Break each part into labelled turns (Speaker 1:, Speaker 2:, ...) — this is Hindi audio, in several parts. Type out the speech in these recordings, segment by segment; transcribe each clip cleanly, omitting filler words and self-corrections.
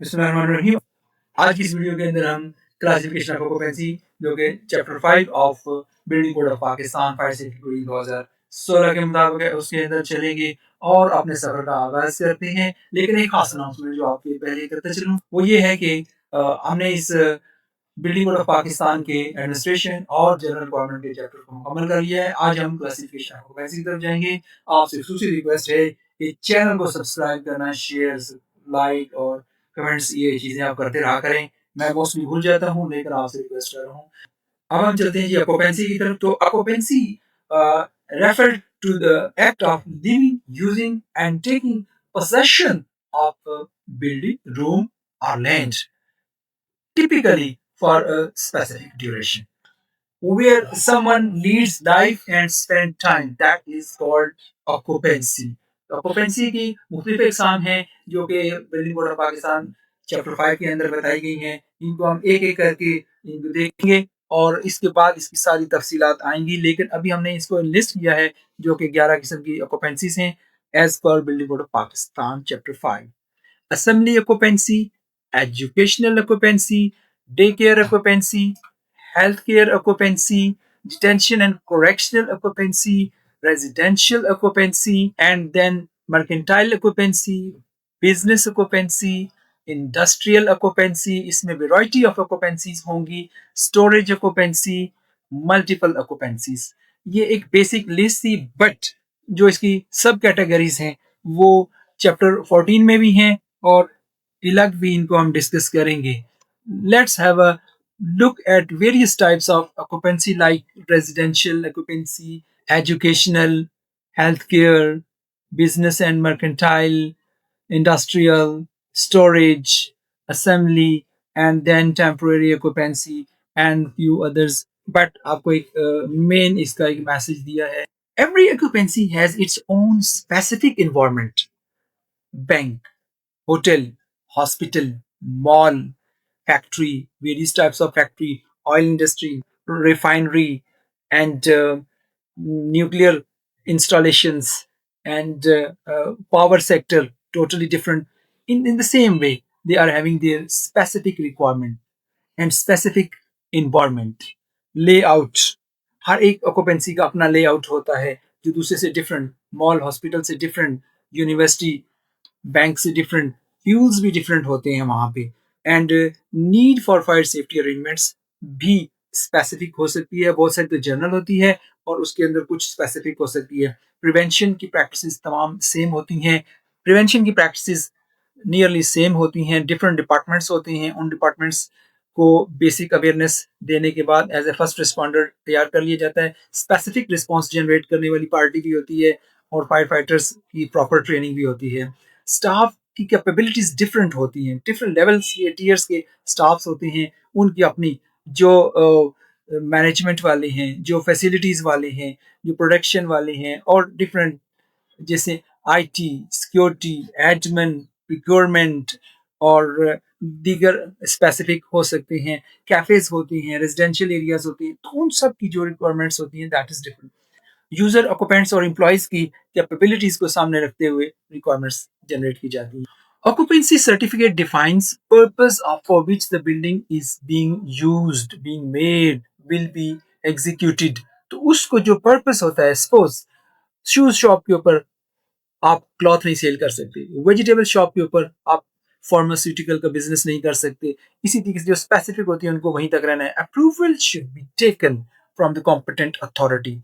Speaker 1: बिस्मिल्लाहिर्रहमानिर्रहीम। आज की इस वीडियो के अंदर हम क्लासिफिकेशन ऑफ ऑक्यूपेंसी जो कि chapter 5 of building code of Pakistan fire safety code 2016 के मुताबिक है उसके अंदर चलेंगे और अपने सफर का आगाज करते हैं। लेकिन एक खास अनाउंसमेंट जो आपके पहले करते चलूं वो ये है कि हमने इस बिल्डिंग कोड ऑफ पाकिस्तान के एडमिनिस्ट्रेशन और जनरल रिक्वायरमेंट के चैप्टर को मुकम्मल कर लिया है। आज हम क्लासिफिकेशन ऑफ ऑक्यूपेंसी की तरफ जाएंगे। आपसे दूसरी रिक्वेस्ट है कि चैनल को सब्सक्राइब करना, शेयर, लाइक और कमेंट्स, ये चीजें आप करते रहा करें। मैं मोस्टली भूल जाता हूँ लेकिन आपसे रिक्वेस्ट कर रहा हूँ। अब हम चलते हैं जी ऑक्यूपेंसी की तरफ। तो occupancy refer to the act of living, using and taking possession of a building, room or land, typically for a specific duration, where someone leads life and spend time. That is called occupancy. Occupancy की मुख्तलिफ इकसाम हैं जो कि building code of Pakistan chapter 5 के अंदर बताई गई हैं। इनको हम एक एक करके इनको देखेंगे और इसके बाद इसकी सारी तफसीलात आएंगी। लेकिन अभी हमने इसको लिस्ट किया है जो कि 11 किस्म की ऑक्यूपेंसीज हैं एज पर building code of Pakistan chapter 5। assembly occupancy, educational occupancy, daycare occupancy, healthcare occupancy, detention and correctional occupancy, residential occupancy, and then mercantile occupancy, business occupancy, industrial occupancy, इसमें variety of occupancies होंगी, storage occupancy, multiple occupancies। ये एक बेसिक लिस्ट थी, बट जो इसकी सब कैटेगरीज हैं वो चैप्टर 14 में भी हैं और अलग भी इनको हम डिस्कस करेंगे। Let's have a look at various types of occupancy like residential occupancy, educational, healthcare, business and mercantile, industrial, storage, assembly, and then temporary occupancy and few others. But आपको एक मेन इसका एक मैसेज दिया है। Every occupancy has its own specific environment. Bank, hotel, hospital, mall, factory, various types of factory, oil industry, refinery, and nuclear installations, and power sector, totally different. In the same way, they are having their specific requirement and specific environment. Layout, हर एक ऑक्यूपेंसी का अपना लेआउट होता है जो दूसरे से डिफरेंट, मॉल हॉस्पिटल से डिफरेंट, यूनिवर्सिटी बैंक से डिफरेंट, फ्यूल्स भी डिफरेंट होते हैं वहाँ पे। And need for fire safety arrangements भी स्पेसिफिक हो सकती है। बहुत सारी तो जनरल होती है और उसके अंदर कुछ स्पेसिफिक हो सकती है। प्रिवेंशन की प्रैक्टिसेस तमाम सेम होती हैं। प्रिवेंशन की प्रैक्टिसेस नियरली सेम होती हैं। डिफरेंट डिपार्टमेंट्स होते हैं, उन डिपार्टमेंट्स को बेसिक अवेयरनेस देने के बाद एज ए फर्स्ट रिस्पॉन्डर तैयार कर लिया जाता है। स्पेसिफिक रिस्पॉन्स जनरेट करने वाली पार्टी भी होती है और फायर फाइटर्स की प्रॉपर ट्रेनिंग भी होती है। स्टाफ की कैपेबिलिटीज डिफरेंट होती हैं, डिफरेंट लेवल्स के टीयर्स के स्टाफ्स होते हैं, उनकी अपनी जो मैनेजमेंट वाले हैं, जो फैसिलिटीज़ वाले हैं, जो प्रोडक्शन वाले हैं और डिफरेंट जैसे आईटी, सिक्योरिटी, एडमिन, प्रिक्योरमेंट और दीगर स्पेसिफिक हो सकते हैं। कैफेज होती हैं, रेजिडेंशियल एरियाज होती हैं, तो उन सब की जो रिक्वायरमेंट्स होती हैं that is different. User occupants और एम्प्लॉयज की कैपेबिलिटीज को सामने रखते हुए रिक्वायरमेंट्स जनरेट की जाती हैं। Occupancy certificate defines purpose of for which the building is being used, being made, will be executed। तो उसको जो पर्पस होता है, सपोज शूज शॉप के ऊपर आप क्लॉथ नहीं सेल कर सकते, वेजिटेबल शॉप के ऊपर आप फार्मास्यूटिकल का बिजनेस नहीं कर सकते। इसी तरीके से जो स्पेसिफिक होती है उनको वहीं तक रहना है। Approval should be taken from the competent authority.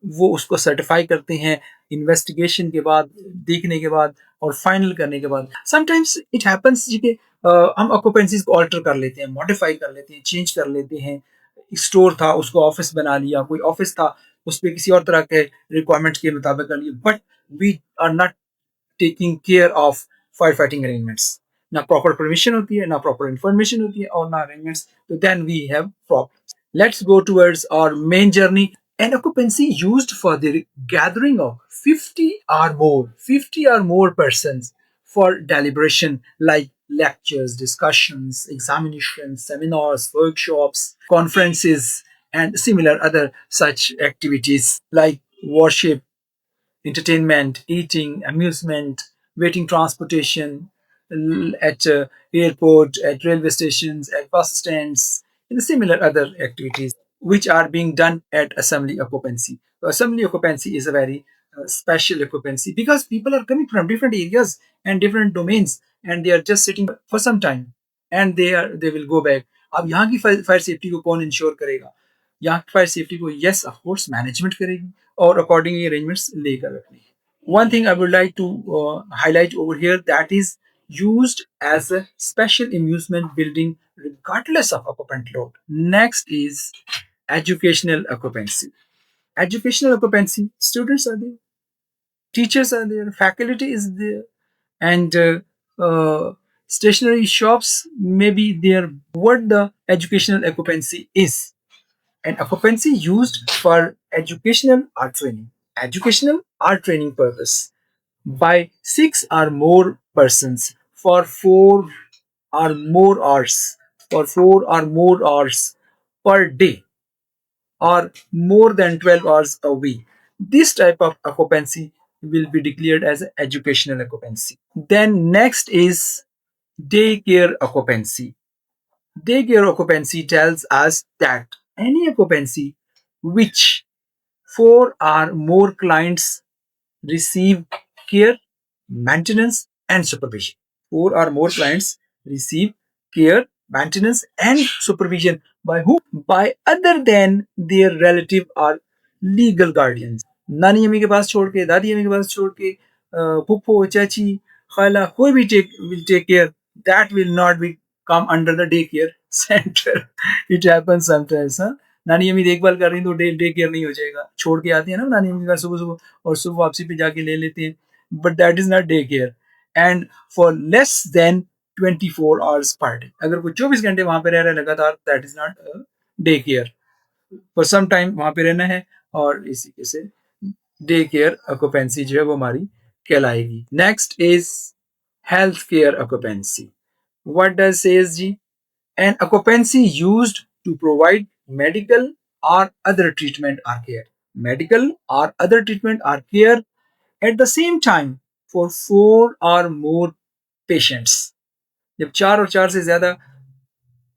Speaker 1: वो उसको सर्टिफाई करते हैं इन्वेस्टिगेशन के बाद, देखने के बाद और फाइनल करने के बाद। समटाइम्स इट हैपेंस जी कि हम ऑक्यूपेंसीज को ऑल्टर कर लेते हैं, मॉडिफाई कर लेते हैं, चेंज कर लेते हैं। स्टोर था उसको ऑफिस बना लिया, कोई ऑफिस था उस पर किसी और तरह के रिक्वायरमेंट्स के मुताबिक कर लिया, but we are not taking care of fire fighting arrangements. ना प्रॉपर परमिशन होती है, ना प्रॉपर इंफॉर्मेशन होती है और ना अरेंजमेंट्स, तो then we have problems. Let's go towards our main journey. An occupancy used for the gathering of 50 or more persons for deliberation, like lectures, discussions, examinations, seminars, workshops, conferences, and similar other such activities like worship, entertainment, eating, amusement, waiting transportation, at airport, at railway stations, at bus stands, and similar other activities which are being done at assembly occupancy. So assembly occupancy is a very special occupancy because people are coming from different areas and different domains, and they are just sitting for some time, and they will go back. अब यहाँ की फायर सेफ्टी को कौन इंश्योर करेगा? यहाँ की फायर सेफ्टी को यस ऑफ कोर्स मैनेजमेंट करेगी और अकॉर्डिंगली अरेंजमेंट्स लेकर रखनी है. One thing I would like to highlight over here, that is used as a special amusement building regardless of occupant load. Next is educational occupancy. Educational occupancy, students are there, teachers are there, faculty is there, and stationery shops may be there. What the educational occupancy is? An occupancy used for educational art training. Educational art training purpose by six or more persons for 4 or more hours, for 4 or more hours per day, or more than 12 hours a week. This type of occupancy will be declared as educational occupancy. Then next is daycare occupancy. Daycare occupancy tells us that any occupancy which 4 or more clients receive care, maintenance, and supervision. 4 or more clients receive care, maintenance, and supervision by who? By other than their relative or legal guardians. नानी अम्मी के पास छोड़ के, दादी अम्मी के पास छोड़ के, फूफो, चाची, खाला, कोई भी will take care. That will not be come under the daycare center. It happens sometimes, huh? नानी अम्मी देखभाल कर रही हैं तो डे केयर नहीं हो जाएगा. छोड़ के आती है ना नानी अम्मी का सुबह सुबह, और सुबह वापसी पे जाके ले लेते हैं. But that is not day care. And for less than 24 hours per day, अगर कोई 24 घंटे वहां पे रह रहा है लगातार, that is not day care. For some time वहां पे रहना है, और इसी के से डे केयर ऑक्यूपेंसी जो है वो हमारी कहलाएगी. Next is health care occupancy. What does says जी? An occupancy used to provide medical or other treatment or care. Medical or other treatment or care at the same time for 4 or more patients. जब 4 और 4 से ज्यादा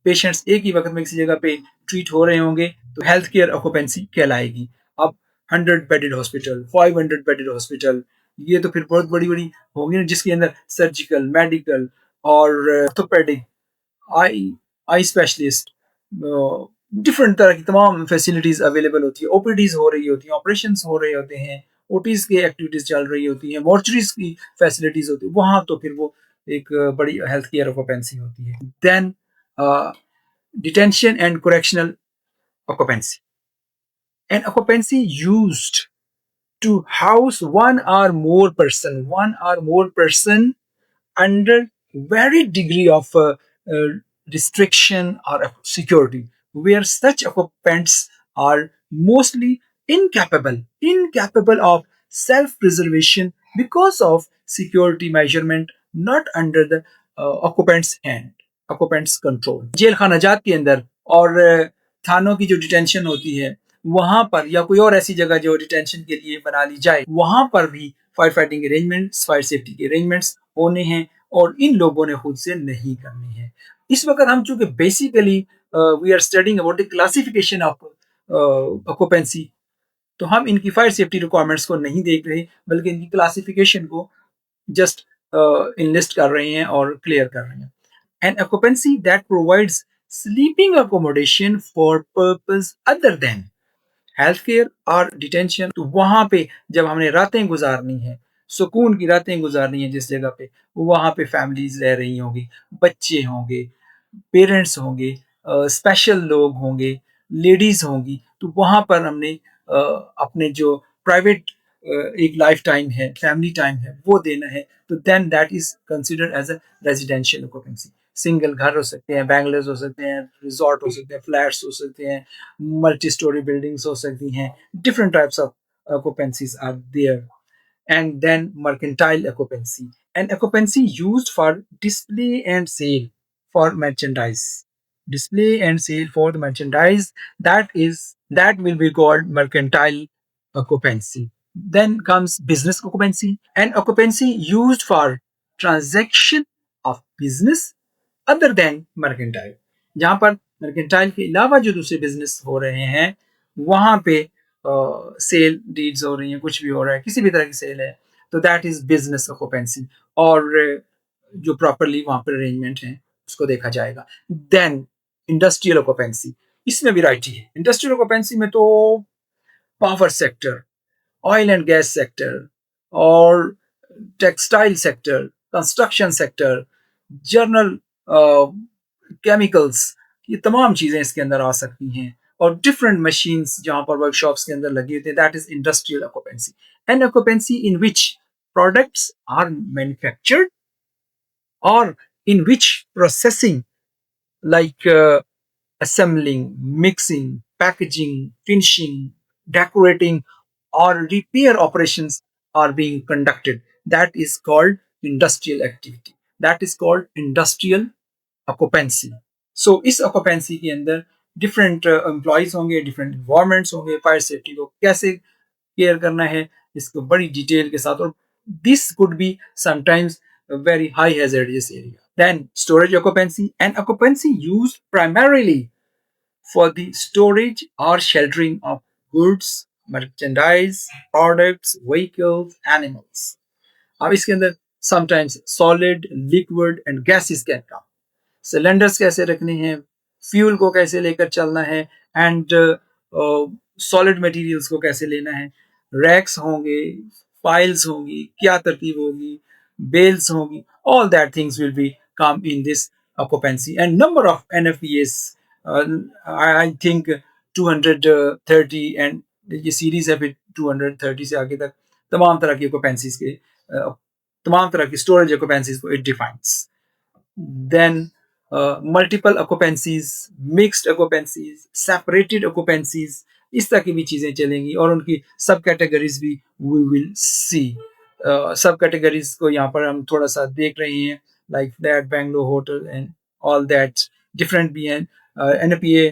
Speaker 1: पेशेंट्स एक ही वक्त में किसी जगह पे ट्रीट हो रहे होंगे तो हेल्थ केयर ऑक्यूपेंसी कहलाएगी. अब 100 बेडेड हॉस्पिटल, 500 बेडेड हॉस्पिटल, ये तो फिर बहुत बड़ी बड़ी होंगी ना, जिसके अंदर सर्जिकल, मेडिकल और ऑर्थोपेडिक, आई आई स्पेशलिस्ट, डिफरेंट तरह की तमाम फैसिलिटीज अवेलेबल होती है. ओपीडीज हो रही होती हैं, ऑपरेशन हो रहे होते हैं, ओटीज की एक्टिविटीज चल रही होती हैं, मॉर्चरीज की फैसिलिटीज होती है वहां, तो फिर वो एक बड़ी हेल्थ केयर ऑक्यूपेंसी होती है. Then detention and correctional occupancy. An occupancy used to house one or more person under very degree of uh, restriction or security, where such occupants are mostly incapable of self-preservation because of security measurement not under the occupants control. Jail खाना जात के अंदर और थानों की जो डिटेंशन होती है वहां पर, या कोई और ऐसी जगह जो डिटेंशन के लिए बना ली जाए, वहां पर भी fire fighting arrangements, fire safety के अरेंजमेंट्स होने हैं, और इन लोगों ने खुद से नहीं करनी है. इस वक्त हम चूंकि basically we are studying about the classification of occupancy, तो हम इनकी फायर सेफ्टी रिक्वायरमेंट्स को नहीं देख रहे, बल्कि इनकी क्लासिफिकेशन को जस्ट इनलिस्ट कर रहे हैं और क्लियर कर रहे हैं. An occupancy that provides sleeping accommodation for purpose other than healthcare or detention. तो वहां पे जब हमने रातें गुजारनी है, सुकून की रातें गुजारनी है जिस जगह पे, वहां पे फैमिलीज रह रही होंगी, बच्चे होंगे, पेरेंट्स होंगे, स्पेशल लोग होंगे, लेडीज होंगी, तो वहां पर हमने अपने जो प्राइवेट एक लाइफ टाइम है, फैमिली टाइम है, वो देना है. तो then that is considered as a residential occupancy. Single घर हो सकते हैं, बैंगलोज हो सकते हैं, रिजॉर्ट हो सकते हैं, फ्लैट्स हो सकते हैं, मल्टी स्टोरी बिल्डिंग्स हो सकती हैं. Different types of occupancies are there. And then mercantile occupancy, an occupancy used for display and sale for merchandise. Display and sale for the merchandise, that will be called mercantile occupancy. Then comes business occupancy, an occupancy used for transaction of business other than mercantile, जहां पर मर्केंटाइल के अलावा जो दूसरे बिजनेस हो रहे हैं वहां पे सेल डीड्स हो रही हैं, कुछ भी हो रहा है, किसी भी तरह की सेल है, तो दैट इज बिजनेस ऑक्यूपेंसी। और जो प्रॉपरली वहां पर अरेंजमेंट है उसको देखा जाएगा। देन इंडस्ट्रियल ऑक्यूपेंसी, इसमें भी राइट ही है। इंडस्ट्रियल ऑक्यूपेंसी में तो power sector, oil and gas sector और textile sector, construction sector, general chemicals, ये तमाम चीजें इसके अंदर आ सकती हैं। और डिफरेंट मशीन्स जहां पर वर्कशॉप्स के अंदर लगी होती है, that is industrial occupancy. An occupancy in which products are manufactured और in which processing like assembling, mixing, packaging, finishing, decorating, or repair operations are being conducted. That is called industrial activity. That is called industrial occupancy. So इस occupancy के अंदर different employees होंगे, different environments होंगे, फायर सेफ्टी को कैसे केयर करना है इसको बड़ी डिटेल के साथ। और this could be sometimes very high hazardous area. Then storage occupancy, an occupancy used primarily for the storage or sheltering of goods, merchandise, products, vehicles, animals. अब इसके अंदर sometimes solid, liquid and gases can come. Cylinders कैसे रखने हैं, फ्यूल को कैसे लेकर चलना है, एंड सॉलिड मटेरियल्स को कैसे लेना है, रैक्स होंगे, फाइल्स होंगी, क्या तरतीब होगी, बेल्स होंगी, all that things will be come in this occupancy. And number of NFPS, I think 230, and ये सीरीज है फिर 230 से आगे तक तमाम तरह की ऑक्यूपेंसीज के तमाम तरह की स्टोरेज ऑक्यूपेंसीज को it defines. Then multiple occupancies, mixed occupancies, separated occupancies, इस तरह की भी चीजें चलेंगी और उनकी सब कैटेगरीज भी वी विल सी। सब कैटेगरीज को यहाँ पर हम थोड़ा सा देख रहे हैं, like that Bangalore hotel and all that different भी हैं। एनपीए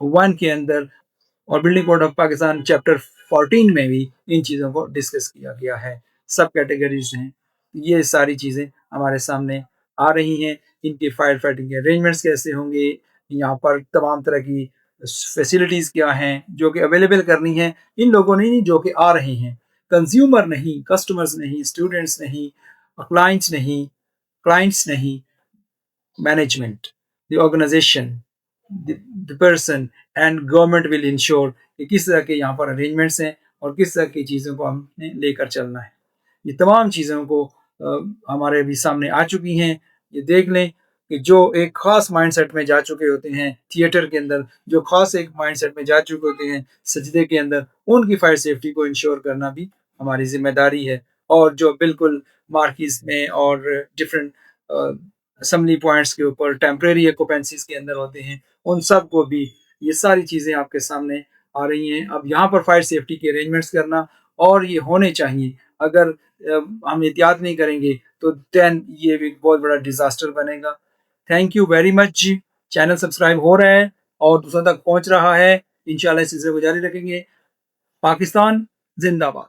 Speaker 1: 1 के अंदर और building code of Pakistan chapter 14 में भी इन चीज़ों को डिस्कस किया गया है। सब कैटेगरीज हैं, ये सारी चीज़ें हमारे सामने आ रही हैं। इनके फायर फाइटिंग के अरेंजमेंट्स कैसे होंगे, यहाँ पर तमाम तरह की फैसिलिटीज़ क्या हैं जो कि अवेलेबल करनी है इन लोगों ने, नहीं जो कि आ रही हैं। कंज्यूमर नहीं, कस्टमर्स नहीं, स्टूडेंट्स नहीं, क्लाइंट्स नहीं, management, the organization, the person and government will ensure कि किस तरह के यहाँ पर अरेंजमेंट्स हैं और किस तरह की चीज़ों को हमने लेकर चलना है। ये तमाम चीज़ों को हमारे भी सामने आ चुकी हैं। ये देख लें कि जो एक ख़ास माइंडसेट में जा चुके होते हैं थिएटर के अंदर, जो ख़ास एक माइंडसेट में जा चुके होते हैं सजदे के अंदर, उनकी फायर सेफ्टी को इंश्योर करना भी हमारी जिम्मेदारी है। और जो बिल्कुल मार्किस में और डिफरेंट असम्बली पॉइंट्स के ऊपर टेम्परेरी ऑक्यूपेंसीज के अंदर होते हैं, उन सब को भी ये सारी चीज़ें आपके सामने आ रही हैं। अब यहाँ पर फायर सेफ्टी के अरेंजमेंट्स करना और ये होने चाहिए। अगर हम एहतियात नहीं करेंगे तो देन ये भी बहुत बड़ा डिजास्टर बनेगा। Thank you very much. Channel subscribe हो रहा है और दूसरों तक पहुंच रहा है, इंशाल्लाह इस सिलसिले को जारी रखेंगे। पाकिस्तान जिंदाबाद।